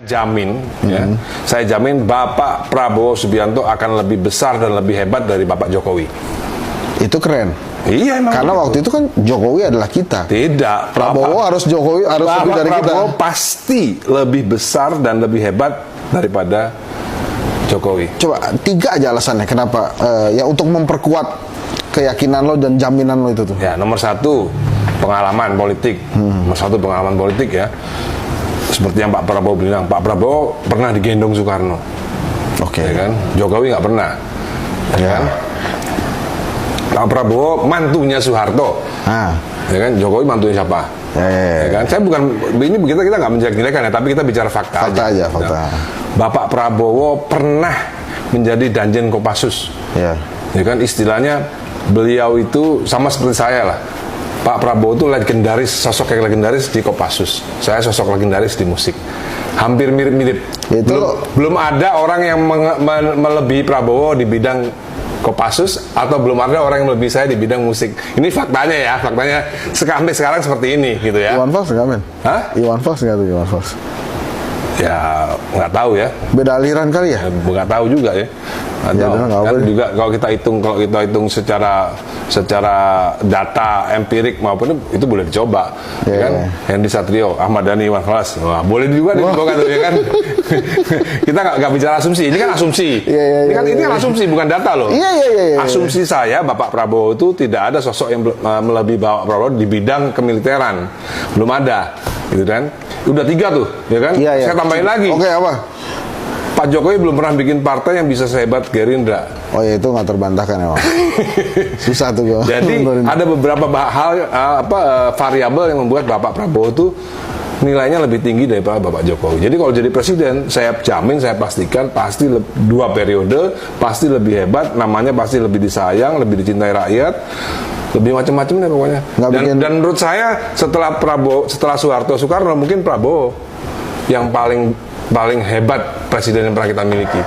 Jamin, ya, saya jamin Bapak Prabowo Subianto akan lebih besar dan lebih hebat dari Bapak Jokowi. Itu keren. Iya, emang. Karena waktu itu kan Jokowi adalah kita. Tidak. Prabowo harus Jokowi harus lebih dari kita. Prabowo pasti lebih besar dan lebih hebat daripada Jokowi. Coba 3 aja alasannya kenapa ya untuk memperkuat keyakinan lo dan jaminan lo itu tuh. Ya, nomor 1 pengalaman politik. Nomor 1 pengalaman politik ya. Seperti yang Pak Prabowo bilang, Pak Prabowo pernah digendong Soekarno. Oke. Ya kan? Jokowi nggak pernah. Ya kan? Pak Prabowo mantunya Soeharto. Ya kan? Jokowi mantunya siapa? Ya kan? Saya bukan ini kita nggak menjelek-jelekan ya, tapi kita bicara fakta aja. Fakta. Nah, Bapak Prabowo pernah menjadi Danjen Kopassus. Ya kan istilahnya beliau itu sama seperti saya lah. Pak Prabowo itu legendaris, sosok yang legendaris di Kopassus. Saya sosok legendaris di musik. Hampir mirip-mirip. Belum ada orang yang melebihi Prabowo di bidang Kopassus, atau belum ada orang yang melebihi saya di bidang musik. Ini faktanya ya, faktanya sampai sekarang seperti ini gitu ya. Iwan Fals nggak, men? Hah? Iwan Fals nggak tuh, Iwan Fals? Ya nggak tahu ya. Beda aliran kali ya? Nggak tahu juga ya. Ya, kan juga kalau kita hitung secara data empirik maupun itu boleh dicoba. Ya kan? Hendy Satrio, Ahmad Dhani, Iwan Fals. Wah, boleh juga dicoba kan, ya kan? Kita nggak bicara asumsi. Ini kan asumsi. Ini kan asumsi, bukan data loh. Asumsi saya Bapak Prabowo itu tidak ada sosok yang melebihi Bapak Prabowo di bidang kemiliteran. Belum ada, gitu kan? Udah 3 tuh, ya kan? Saya tambahin lagi. Oke, apa? Pak Jokowi belum pernah bikin partai yang bisa sehebat Gerindra. Oh ya, itu nggak terbantahkan emang. Susah tuh gue. Jadi ada beberapa hal variabel yang membuat Bapak Prabowo itu nilainya lebih tinggi daripada Bapak Jokowi. Jadi kalau jadi presiden, saya jamin, saya pastikan pasti 2 periode, pasti lebih hebat, namanya pasti lebih disayang, lebih dicintai rakyat, lebih macam-macam deh pokoknya. Dan menurut saya setelah Soeharto, Soekarno, mungkin Prabowo yang paling hebat presiden yang pernah kita miliki.